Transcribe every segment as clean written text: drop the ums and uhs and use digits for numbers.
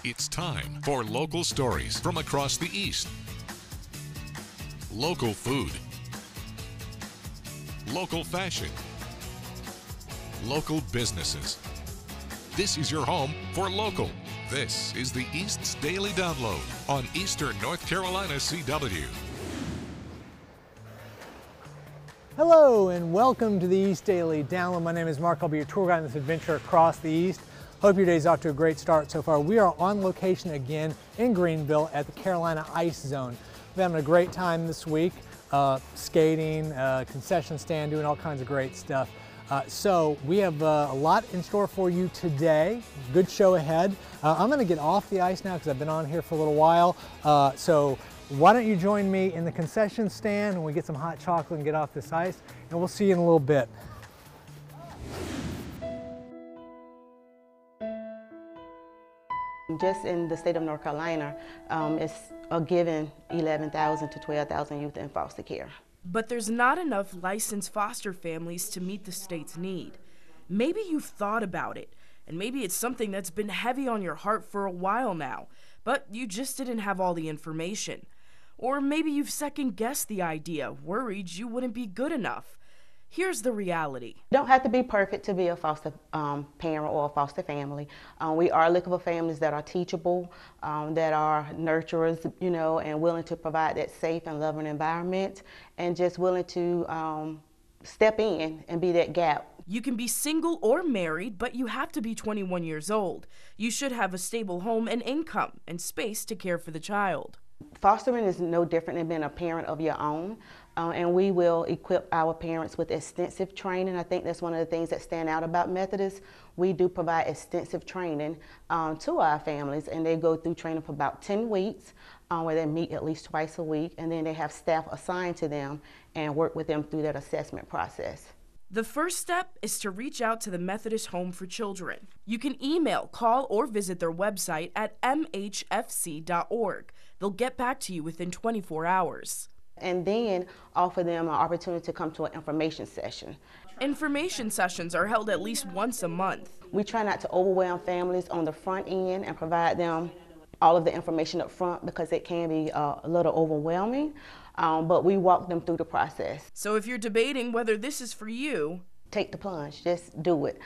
It's time for local stories from across the East. Local food. Local fashion. Local businesses. This is your home for local. This is the East's Daily Download on Eastern North Carolina CW. Hello and welcome to the East Daily Download. My name is Mark. I'll be your tour guide on this adventure across the East. Hope your day's off to a great start so far. We are on location again in Greenville at the Carolina Ice Zone. We're having a great time this week, skating, concession stand, doing all kinds of great stuff. So we have a lot in store for you today. Good show ahead. I'm going to get off the ice now because I've been on here for a little while. So why don't you join me in the concession stand and we get some hot chocolate and get off this ice, and we'll see you in a little bit. Just in the state of North Carolina, it's a given 11,000 to 12,000 youth in foster care. But there's not enough licensed foster families to meet the state's need. Maybe you've thought about it, and maybe it's something that's been heavy on your heart for a while now, but you just didn't have all the information. Or maybe you've second-guessed the idea, worried you wouldn't be good enough. Here's the reality. You don't have to be perfect to be a foster parent or a foster family. We are looking for families that are teachable, that are nurturers, and willing to provide that safe and loving environment, and just willing to step in and be that gap. You can be single or married, but you have to be 21 years old. You should have a stable home and income and space to care for the child. Fostering is no different than being a parent of your own, and we will equip our parents with extensive training. I think that's one of the things that stand out about Methodist. We do provide extensive training to our families, and they go through training for about 10 weeks where they meet at least twice a week, and then they have staff assigned to them and work with them through that assessment process. The first step is to reach out to the Methodist Home for Children. You can email, call, or visit their website at mhfc.org. They'll get back to you within 24 hours. And then offer them an opportunity to come to an information session. Information sessions are held at least once a month. We try not to overwhelm families on the front end and provide them all of the information up front because it can be a little overwhelming, but we walk them through the process. So if you're debating whether this is for you, take the plunge, just do it.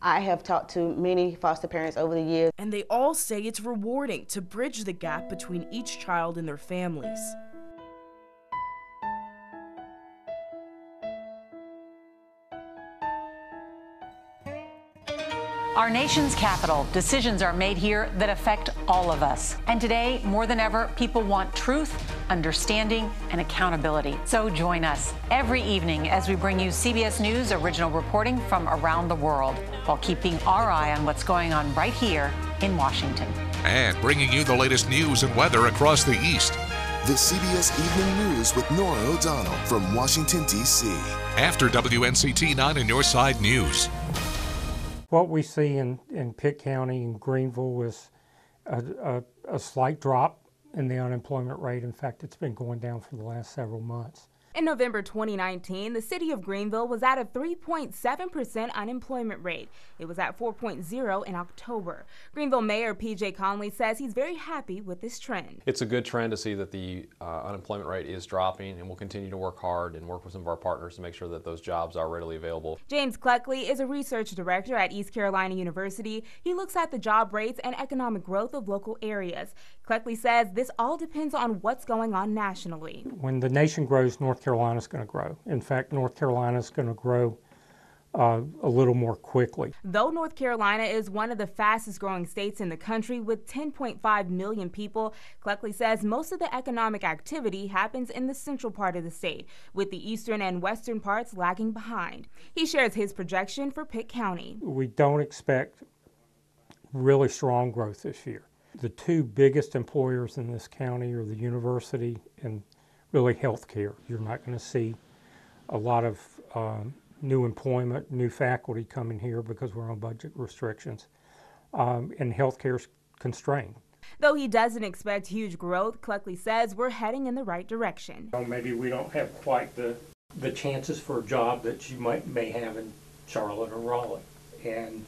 I have talked to many foster parents over the years, and they all say it's rewarding to bridge the gap between each child and their families. Our nation's capital, decisions are made here that affect all of us. And today, more than ever, people want truth, understanding, and accountability. So join us every evening as we bring you CBS News original reporting from around the world, while keeping our eye on what's going on right here in Washington. And bringing you the latest news and weather across the East. The CBS Evening News with Nora O'Donnell from Washington, D.C. After WNCT-9 and Your Side News. What we see in Pitt County and Greenville is a slight drop in the unemployment rate. In fact, it's been going down for the last several months. In November 2019, the city of Greenville was at a 3.7% unemployment rate. It was at 4.0 in October. Greenville Mayor P.J. Conley says he's very happy with this trend. It's a good trend to see that the unemployment rate is dropping, and we'll continue to work hard and work with some of our partners to make sure that those jobs are readily available. James Cleckley is a research director at East Carolina University. He looks at the job rates and economic growth of local areas. Cleckley says this all depends on what's going on nationally. When the nation grows, North Carolina is going to grow. In fact, North Carolina is going to grow a little more quickly. Though North Carolina is one of the fastest growing states in the country with 10.5 million people, Cleckley says most of the economic activity happens in the central part of the state, with the eastern and western parts lagging behind. He shares his projection for Pitt County. We don't expect really strong growth this year. The two biggest employers in this county are the university and really healthcare. You're not going to see a lot of new employment, new faculty coming here because we're on budget restrictions, and healthcare's constrained. Though he doesn't expect huge growth, Cleckley says we're heading in the right direction. Maybe we don't have quite the chances for a job that you may have in Charlotte or Raleigh, and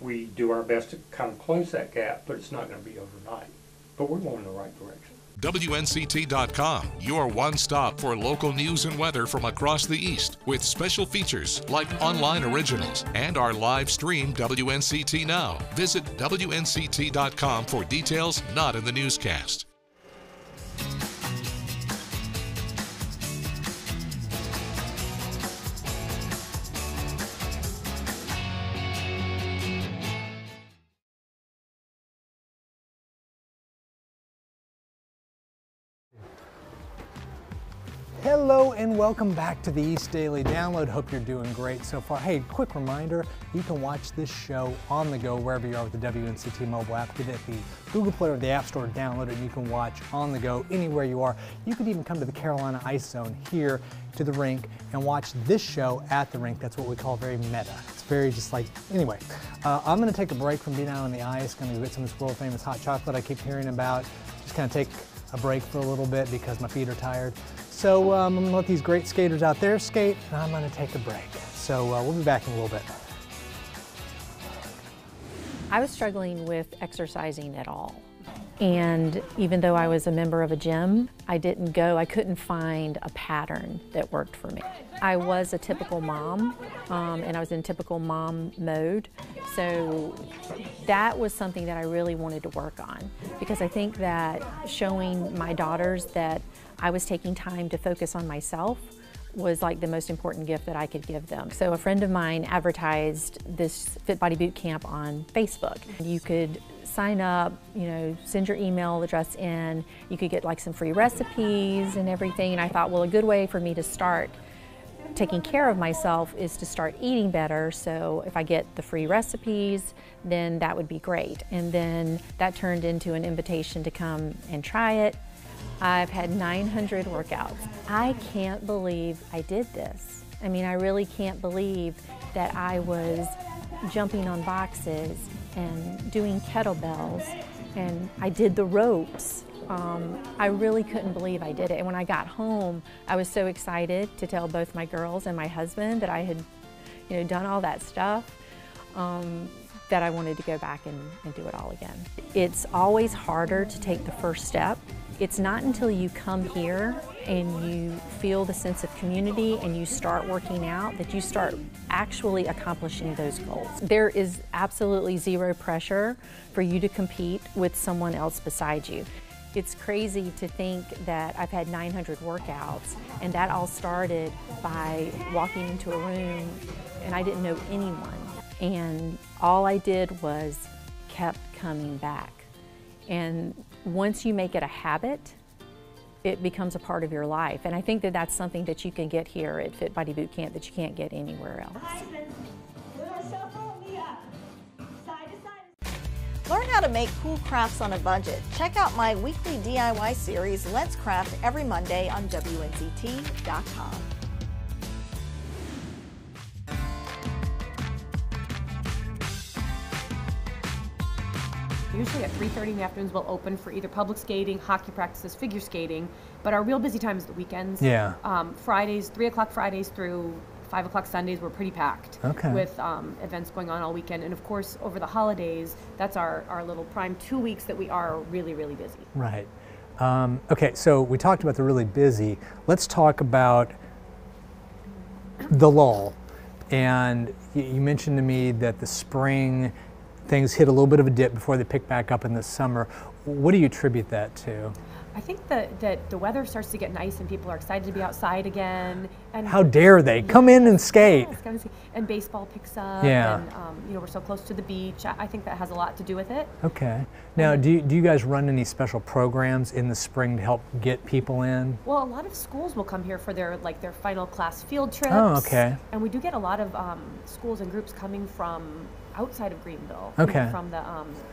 We do our best to kind of close that gap, but it's not going to be overnight. But we're going in the right direction. WNCT.com, your one stop for local news and weather from across the East, with special features like online originals and our live stream WNCT Now. Visit WNCT.com for details not in the newscast. Hello and welcome back to the East Daily Download. Hope you're doing great so far. Hey, quick reminder, you can watch this show on the go wherever you are with the WNCT mobile app. Get it at the Google Play or the App Store, download it, and you can watch on the go anywhere you are. You could even come to the Carolina Ice Zone here to the rink and watch this show at the rink. That's what we call very meta. It's very just like, anyway. I'm going to take a break from being out on the ice, going to go get some of this world famous hot chocolate I keep hearing about. Just kind of take a break for a little bit because my feet are tired. So I'm going to let these great skaters out there skate, and I'm going to take a break. So we'll be back in a little bit. I was struggling with exercising at all. And even though I was a member of a gym, I couldn't find a pattern that worked for me. I was a typical mom, and I was in typical mom mode. So that was something that I really wanted to work on, because I think that showing my daughters that I was taking time to focus on myself was like the most important gift that I could give them. So a friend of mine advertised this Fit Body Boot Camp on Facebook. You could sign up, send your email address in, you could get like some free recipes and everything. And I thought, well, a good way for me to start taking care of myself is to start eating better. So if I get the free recipes, then that would be great. And then that turned into an invitation to come and try it. I've had 900 workouts. I can't believe I did this. I mean, I really can't believe that I was jumping on boxes and doing kettlebells, and I did the ropes. I really couldn't believe I did it. And when I got home, I was so excited to tell both my girls and my husband that I had, done all that stuff, that I wanted to go back and do it all again. It's always harder to take the first step. It's not until you come here and you feel the sense of community and you start working out that you start actually accomplishing those goals. There is absolutely zero pressure for you to compete with someone else beside you. It's crazy to think that I've had 900 workouts, and that all started by walking into a room and I didn't know anyone. And all I did was kept coming back. And once you make it a habit, it becomes a part of your life. And I think that that's something that you can get here at Fit Body Boot Camp that you can't get anywhere else. Learn how to make cool crafts on a budget. Check out my weekly DIY series, Let's Craft, every Monday on WNCT.com. Usually at 3:30 in the afternoons we'll open for either public skating, hockey practices, figure skating, but our real busy time is the weekends. Yeah. Fridays, 3 o'clock Fridays through 5 o'clock Sundays, we're pretty packed. Okay. With events going on all weekend. And of course, over the holidays, that's our little prime 2 weeks that we are really, really busy. Right. Okay, so we talked about the really busy. Let's talk about the lull. And you mentioned to me that the spring, things hit a little bit of a dip before they pick back up in the summer. What do you attribute that to? I think that the weather starts to get nice and people are excited to be outside again. And how dare they? Come in and skate. Yes, and baseball picks up. Yeah. And we're so close to the beach. I think that has a lot to do with it. Okay. Now, do you guys run any special programs in the spring to help get people in? Well, a lot of schools will come here for their final class field trips. Oh, okay. And we do get a lot of schools and groups coming from outside of Greenville. Okay. From the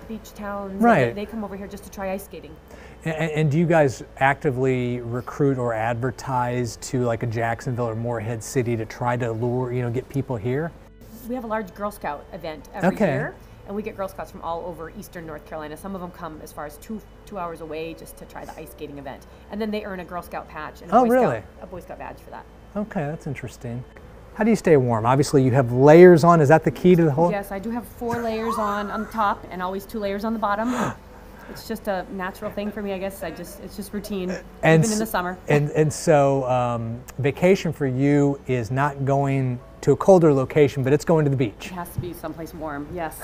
beach towns. Right. They come over here just to try ice skating. And do you guys actively recruit or advertise to like a Jacksonville or Morehead City to try to lure, get people here? We have a large Girl Scout event every year, and we get Girl Scouts from all over eastern North Carolina. Some of them come as far as two hours away just to try the ice skating event. And then they earn a Girl Scout patch and a Boy Scout badge for that. Okay, that's interesting. How do you stay warm? Obviously you have layers on. Is that the key to the whole? Yes, I do have 4 layers on the top and always 2 layers on the bottom. It's just a natural thing for me, I guess. It's just routine, and even in the summer. And so vacation for you is not going to a colder location, but it's going to the beach. It has to be someplace warm, yes,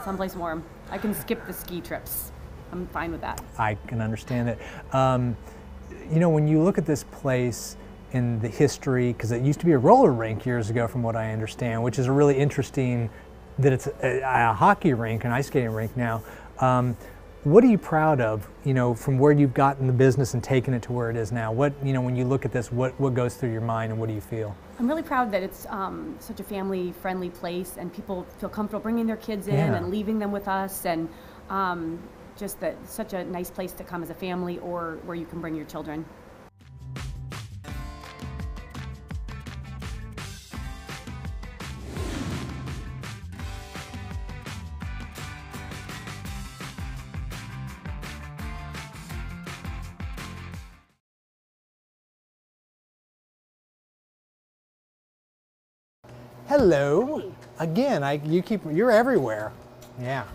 someplace warm. I can skip the ski trips. I'm fine with that. I can understand it. You know, when you look at this place in the history, because it used to be a roller rink years ago from what I understand, which is a really interesting, that it's a hockey rink, an ice skating rink now. What are you proud of, you know, from where you've gotten the business and taken it to where it is now? What, you know, when you look at this, what goes through your mind and what do you feel? I'm really proud that it's such a family-friendly place and people feel comfortable bringing their kids in and leaving them with us, and just that such a nice place to come as a family or where you can bring your children. Hello. Hey. Again, you're everywhere. Yeah.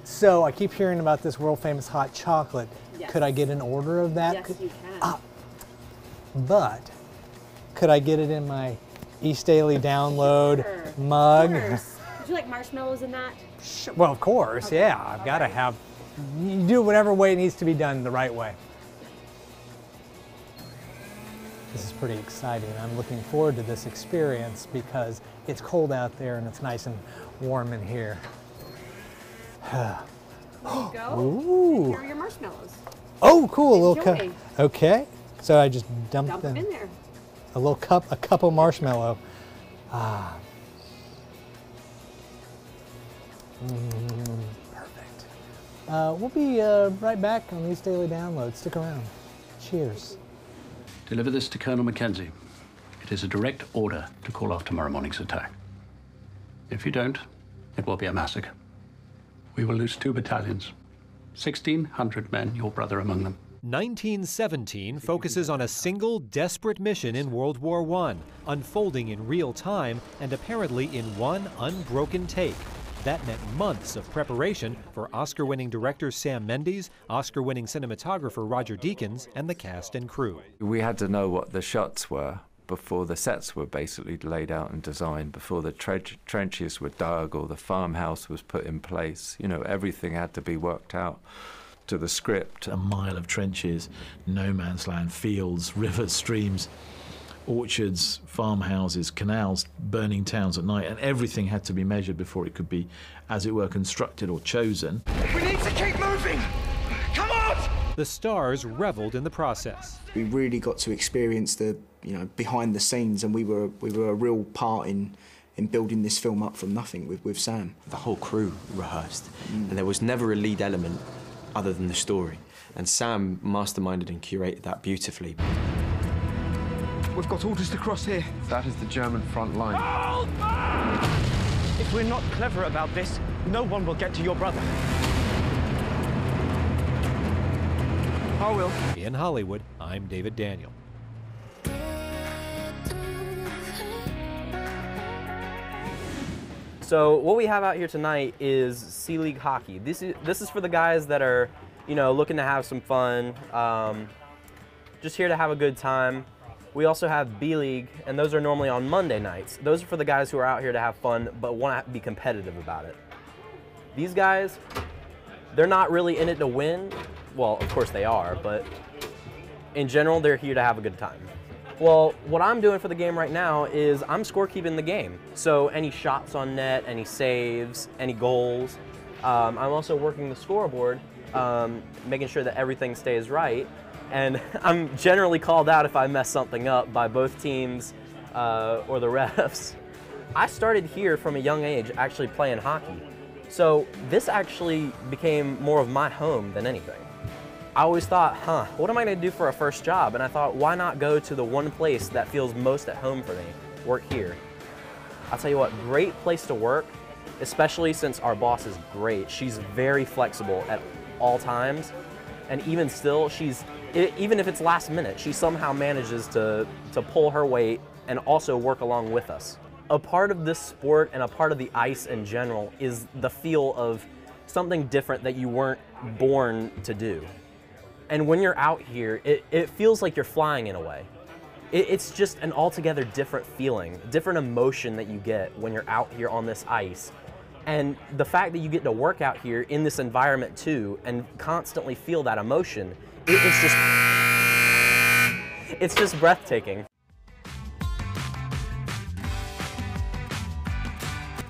So I keep hearing about this world famous hot chocolate. Yes. Could I get an order of that? Yes, you can. But could I get it in my East Daily Download mug? Of course. Would you like marshmallows in that? Well, of course, okay. Yeah. I've got to have, you do it whatever way it needs to be done the right way. This is pretty exciting. I'm looking forward to this experience because it's cold out there and it's nice and warm in here. There you go. Ooh. Here are your marshmallows. Oh, cool. A little cup. Okay. So I just dump them in there. A little cup, a cup of marshmallow. Ah. Perfect. We'll be right back on East Daily Download. Stick around. Cheers. Deliver this to Colonel Mackenzie. It is a direct order to call off tomorrow morning's attack. If you don't, it will be a massacre. We will lose 2 battalions, 1,600 men, your brother among them. 1917 focuses on a single desperate mission in World War I, unfolding in real time and apparently in one unbroken take. That meant months of preparation for Oscar-winning director Sam Mendes, Oscar-winning cinematographer Roger Deakins, and the cast and crew. We had to know what the shots were before the sets were basically laid out and designed, before the trenches were dug or the farmhouse was put in place. You know, everything had to be worked out to the script. A mile of trenches, no man's land, fields, rivers, streams, orchards, farmhouses, canals, burning towns at night, and everything had to be measured before it could be, as it were, constructed or chosen. We need to keep moving! Come on! The stars reveled in the process. We really got to experience the, you know, behind the scenes, and we were a real part in building this film up from nothing with Sam. The whole crew rehearsed, and there was never a lead element other than the story, and Sam masterminded and curated that beautifully. We've got orders to cross here. That is the German front line. Hold back! If we're not clever about this, no one will get to your brother. I will. In Hollywood, I'm David Daniel. So what we have out here tonight is C-League hockey. This is for the guys that are, you know, looking to have some fun, just here to have a good time. We also have B-League, and those are normally on Monday nights. Those are for the guys who are out here to have fun but want to be competitive about it. These guys, they're not really in it to win. Well, of course they are, but in general, they're here to have a good time. Well, what I'm doing for the game right now is I'm scorekeeping the game. So any shots on net, any saves, any goals. I'm also working the scoreboard, making sure that everything stays right. And I'm generally called out if I mess something up by both teams or the refs. I started here from a young age actually playing hockey. So this actually became more of my home than anything. I always thought, what am I gonna do for a first job? And I thought, why not go to the one place that feels most at home for me, work here. I'll tell you what, great place to work, especially since our boss is great. She's very flexible at all times. And even still, even if it's last minute, she somehow manages to pull her weight and also work along with us. A part of this sport and a part of the ice in general is the feel of something different that you weren't born to do. And when you're out here, it feels like you're flying in a way. It's just an altogether different feeling, different emotion that you get when you're out here on this ice. And the fact that you get to work out here in this environment too and constantly feel that emotion, it's just breathtaking.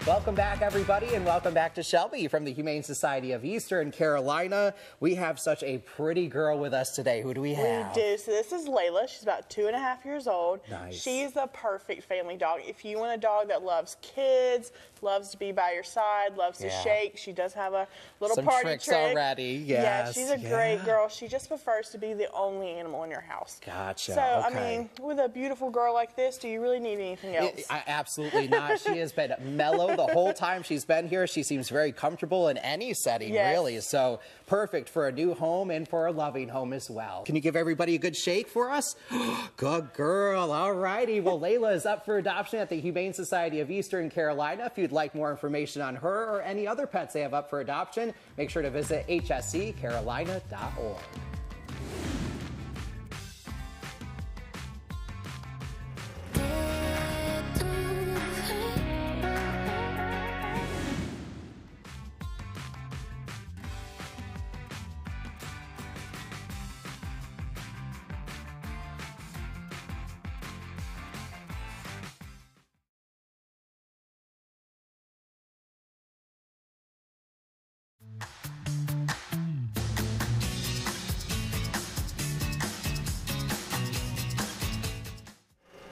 Welcome back, everybody, and welcome back to Shelby from the Humane Society of Eastern Carolina. We have such a pretty girl with us today. Who do we have? We do. So this is Layla. She's about 2.5 years old. Nice. She's the perfect family dog. If you want a dog that loves kids, loves to be by your side, loves to shake, she does have a little Some party tricks trick already. Yes. Yeah, she's a great girl. She just prefers to be the only animal in your house. Gotcha. So, okay. I mean, with a beautiful girl like this, do you really need anything else? Absolutely not. She has been mellow the whole time she's been here. She seems very comfortable in any setting, really. So perfect for a new home and for a loving home as well. Can you give everybody a good shake for us? Good girl. All righty. Well, Layla is up for adoption at the Humane Society of Eastern Carolina. If you'd like more information on her or any other pets they have up for adoption, make sure to visit hsccarolina.org.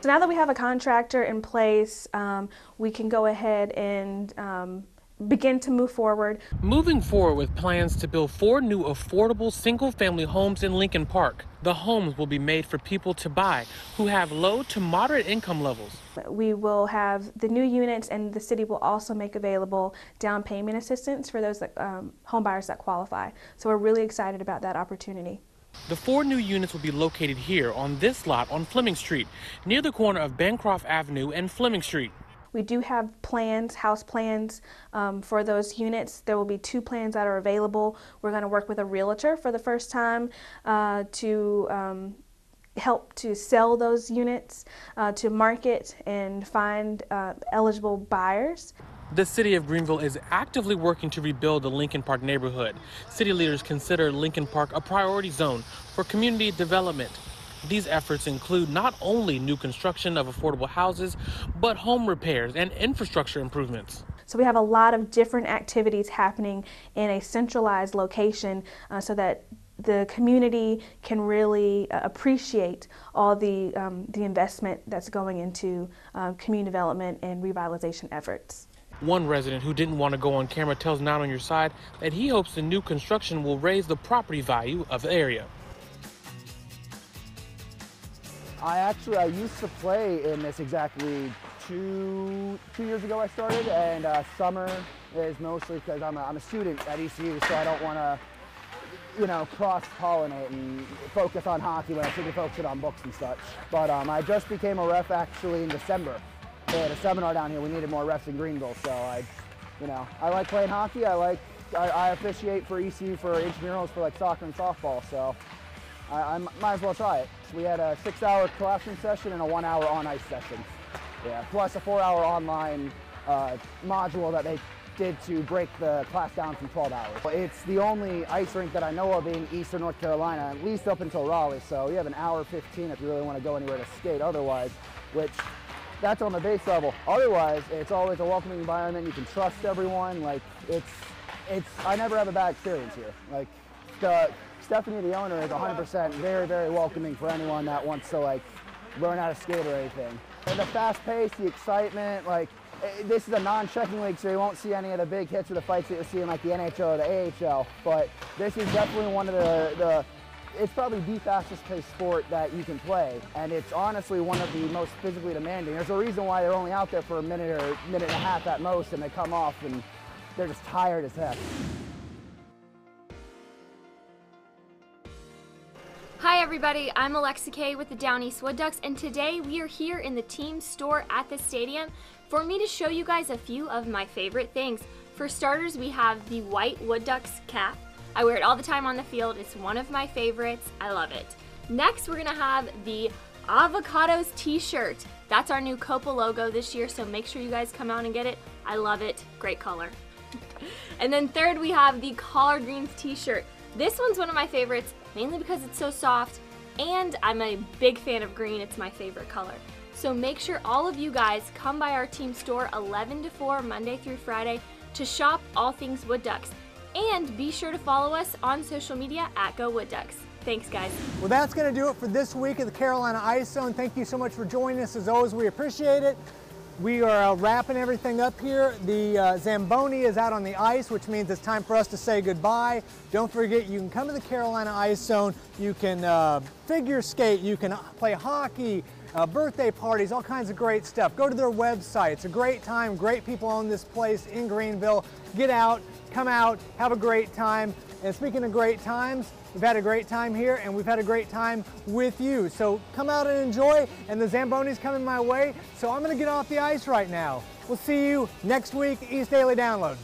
So now that we have a contractor in place, we can go ahead and begin to move forward. Moving forward with plans to build 4 new affordable single-family homes in Lincoln Park. The homes will be made for people to buy who have low to moderate income levels. We will have the new units, and the city will also make available down payment assistance for those that, home buyers that qualify. So we're really excited about that opportunity. The 4 new units will be located here on this lot on Fleming Street, near the corner of Bancroft Avenue and Fleming Street. We do have plans, house plans for those units. There will be 2 plans that are available. We're going to work with a realtor for the first time to help to sell those units, to market and find eligible buyers. The city of Greenville is actively working to rebuild the Lincoln Park neighborhood. City leaders consider Lincoln Park a priority zone for community development. These efforts include not only new construction of affordable houses, but home repairs and infrastructure improvements. So we have a lot of different activities happening in a centralized location so that the community can really appreciate all the investment that's going into community development and revitalization efforts. One resident who didn't want to go on camera tells 9 on Your Side that he hopes the new construction will raise the property value of the area. I used to play in this exactly two years ago I started, and summer is mostly because I'm a student at ECU, so I don't want to, cross-pollinate and focus on hockey when I should be focusing on books and such. But I just became a ref actually in December. They had a seminar down here. We needed more refs in Greenville, so I like playing hockey. I officiate for ECU for intramurals for like soccer and softball, so I might as well try it. We had a 6-hour classroom session and a 1-hour on-ice session. Yeah, plus a 4-hour online module that they did to break the class down from 12 hours. It's the only ice rink that I know of in Eastern North Carolina, at least up until Raleigh, so you have an hour 15 if you really want to go anywhere to skate otherwise, which that's on the base level. Otherwise, it's always a welcoming environment. You can trust everyone. Like I never have a bad experience here. Like Stephanie, the owner, is 100% very, very welcoming for anyone that wants to learn how to skate or anything. And the fast pace, the excitement, this is a non-checking league, so you won't see any of the big hits or the fights that you'll see in the NHL or the AHL. But this is definitely one of it's probably the fastest paced sport that you can play, and it's honestly one of the most physically demanding. There's a reason why they're only out there for a minute or minute and a half at most, and they come off and they're just tired as heck. Hi everybody, I'm Alexa Kay with the Down East Wood Ducks, and today we are here in the team store at the stadium for me to show you guys a few of my favorite things. For starters, we have the white Wood Ducks cap. I wear it all the time on the field. It's one of my favorites. I love it. Next, we're gonna have the Avocados t-shirt. That's our new Copa logo this year, so make sure you guys come out and get it. I love it. Great color. And then third, we have the collard greens t-shirt. This one's one of my favorites, mainly because it's so soft, and I'm a big fan of green. It's my favorite color. So make sure all of you guys come by our team store 11 to 4 Monday through Friday to shop all things Wood Ducks. And be sure to follow us on social media at Go Wood Ducks. Thanks, guys. Well, that's going to do it for this week at the Carolina Ice Zone. Thank you so much for joining us. As always, we appreciate it. We are wrapping everything up here. The Zamboni is out on the ice, which means it's time for us to say goodbye. Don't forget, you can come to the Carolina Ice Zone. You can figure skate. You can play hockey, birthday parties, all kinds of great stuff. Go to their website. It's a great time. Great people own this place in Greenville. Get out, come out, have a great time. And speaking of great times, we've had a great time here and we've had a great time with you. So come out and enjoy, and the Zamboni's coming my way, so I'm gonna get off the ice right now. We'll see you next week, East Daily Download.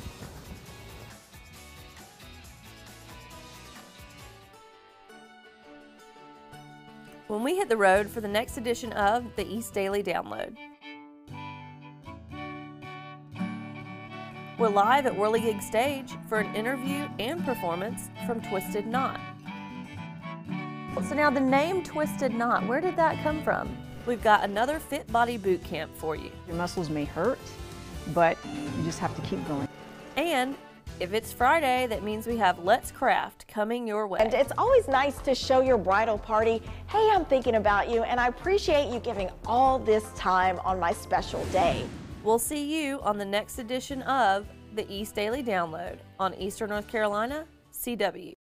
When we hit the road for the next edition of the East Daily Download. We're live at Whirligig Stage for an interview and performance from Twisted Knot. So now the name Twisted Knot, where did that come from? We've got another Fit Body Boot Camp for you. Your muscles may hurt, but you just have to keep going. And if it's Friday, that means we have Let's Craft coming your way. And it's always nice to show your bridal party, hey, I'm thinking about you, and I appreciate you giving all this time on my special day. We'll see you on the next edition of the East Daily Download on Eastern North Carolina, CW.